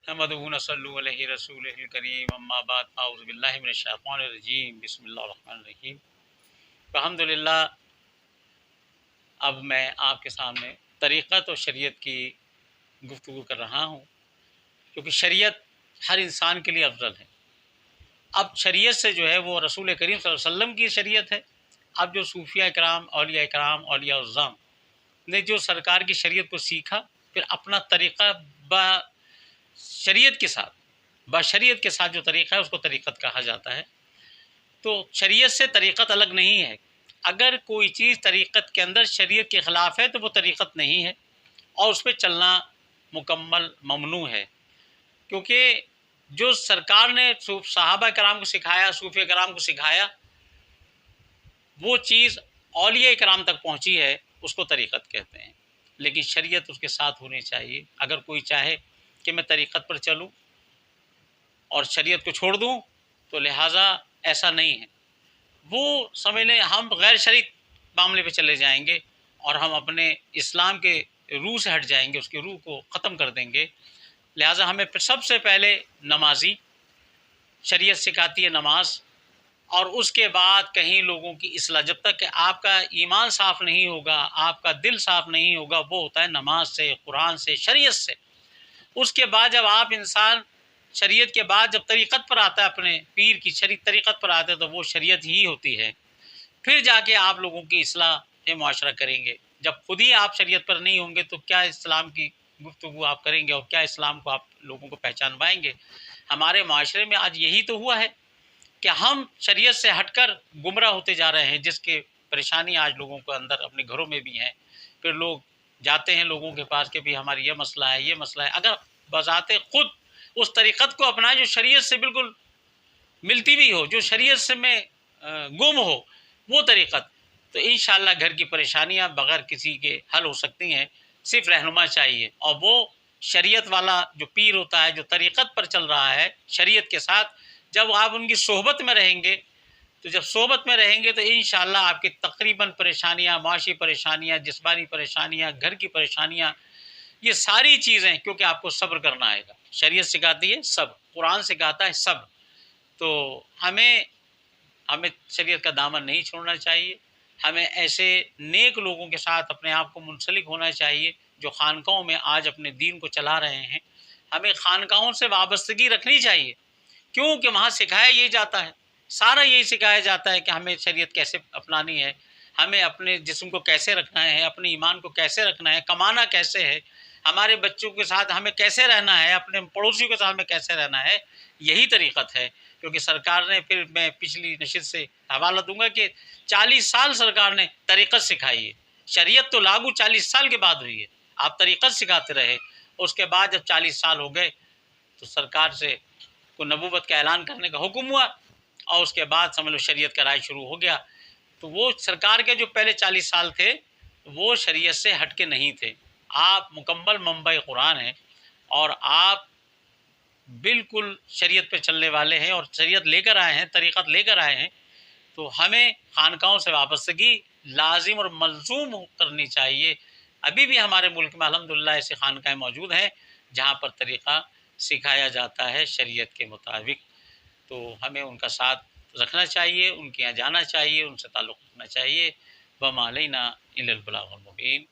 नहमदुहु व नसल्लु अलैहि रसूलिहिल करीम अम्मा बाद अऊज़ु बिल्लाहि मिनश शैतानिर रजीम बिस्मिल्लाहिर रहमानिर रहीम। अल्हम्दुलिल्लाह, अब मैं आपके सामने तरीक़त और शरीयत की गुफ्तगू कर रहा हूँ, क्योंकि शरीयत हर इंसान के लिए अफजल है। अब शरीयत से जो है वो रसूल करीम सल्लल्लाहु अलैहि वसल्लम की शरीयत है। अब जो सूफिया कराम, औलिया कराम, औलिया उज़्ज़ाम ने जो सरकार की शरीयत को सीखा, फिर अपना तरीक़ा शरीयत के साथ, बशरीयत के साथ जो तरीक़ा है उसको तरीक़त कहा जाता है। तो शरीयत से तरीक़त अलग नहीं है। अगर कोई चीज़ तरीक़त के अंदर शरीयत के ख़िलाफ़ है तो वो तरीक़त नहीं है और उस पर चलना मुकम्मल ममनू है। क्योंकि जो सरकार ने सहाबा कराम को सिखाया, सूफिया कराम को सिखाया, वो चीज़ औलिया कराम तक पहुँची है, उसको तरीक़त कहते हैं। लेकिन शरीयत उसके साथ होनी चाहिए। अगर कोई चाहे कि मैं तरीक़त पर चलूँ और शरीयत को छोड़ दूँ, तो लिहाजा ऐसा नहीं है। वो समझ लें हम गैर शरीक मामले पे चले जाएंगे और हम अपने इस्लाम के रूह से हट जाएंगे, उसकी रूह को ख़त्म कर देंगे। लिहाजा हमें सबसे पहले नमाजी, शरीयत सिखाती है नमाज, और उसके बाद कहीं लोगों की इस्लाह। जब तक कि आपका ईमान साफ़ नहीं होगा, आपका दिल साफ़ नहीं होगा, वो होता है नमाज से, कुरान से, शरीयत से। उसके बाद जब आप इंसान शरीयत के बाद जब तरीक़त पर आता है, अपने पीर की तरीक़त पर आता है, तो वो शरीयत ही होती है। फिर जाके आप लोगों की इस्लाह मुआशरा करेंगे। जब खुद ही आप शरीयत पर नहीं होंगे तो क्या इस्लाम की गुफ्तगू आप करेंगे और क्या इस्लाम को आप लोगों को पहचान पाएंगे। हमारे माशरे में आज यही तो हुआ है कि हम शरीयत से हटकर गुमराह होते जा रहे हैं, जिसके परेशानी आज लोगों को अंदर अपने घरों में भी हैं। फिर लोग जाते हैं लोगों के पास कि भाई हमारी ये मसला है, ये मसला है। अगर बजाते खुद उस तरीक़त को अपनाए जो शरीयत से बिल्कुल मिलती भी हो, जो शरीयत से में गुम हो, वो तरीक़त, तो इंशाअल्लाह घर की परेशानियां बग़ैर किसी के हल हो सकती हैं। सिर्फ रहनुमा चाहिए, और वो शरीयत वाला जो पीर होता है, जो तरीक़त पर चल रहा है शरीयत के साथ, जब आप उनकी सोहबत में रहेंगे, तो जब सोहबत में रहेंगे तो इंशाअल्लाह आपकी तकरीबन परेशानियां, माशी परेशानियां, जिस्मानी परेशानियां, घर की परेशानियां, ये सारी चीज़ें, क्योंकि आपको सब्र करना आएगा। शरीयत सिखाती है सब, कुरान सिखाता है सब। तो हमें शरीयत का दामन नहीं छोड़ना चाहिए। हमें ऐसे नेक लोगों के साथ अपने आप को मुंसलिक होना चाहिए जो खानकाहों में आज अपने दीन को चला रहे हैं। हमें खानकाहों से वाबस्तगी रखनी चाहिए, क्योंकि वहाँ सिखाया यही जाता है, सारा यही सिखाया जाता है कि हमें शरीयत कैसे अपनानी है, हमें अपने जिस्म को कैसे रखना है, अपने ईमान को कैसे रखना है, कमाना कैसे है, हमारे बच्चों के साथ हमें कैसे रहना है, अपने पड़ोसियों के साथ हमें कैसे रहना है। यही तरीक़त है। क्योंकि सरकार ने, फिर मैं पिछली नशिस्त से हवाला दूंगा कि 40 साल सरकार ने तरीक़त सिखाई है। शरीयत तो लागू 40 साल के बाद हुई है, आप तरीक़त सिखाते रहे। उसके बाद जब 40 साल हो गए तो सरकार से को नबूवत का ऐलान करने का हुक्म हुआ, और उसके बाद समझ लो शरीयत का राज शुरू हो गया। तो वो सरकार के जो पहले 40 साल थे वो शरीयत से हट के नहीं थे। आप मुकम्मल मंबई कुरान हैं और आप बिल्कुल शरीयत पे चलने वाले हैं और शरीयत लेकर आए हैं, तरीक़त लेकर आए हैं। तो हमें खानकाहों से वाबस्तगी लाजिम और मलज़ूम करनी चाहिए। अभी भी हमारे मुल्क में अल्हम्दुलिल्लाह ऐसी खानकाहें मौजूद हैं जहाँ पर तरीक़ा सिखाया जाता है शरीयत के मुताबिक। तो हमें उनका साथ रखना चाहिए, उनके यहाँ जाना चाहिए, उनसे ताल्लुक़ रखना चाहिए। वमा अलैना इल्लल बलागुल मुबीन।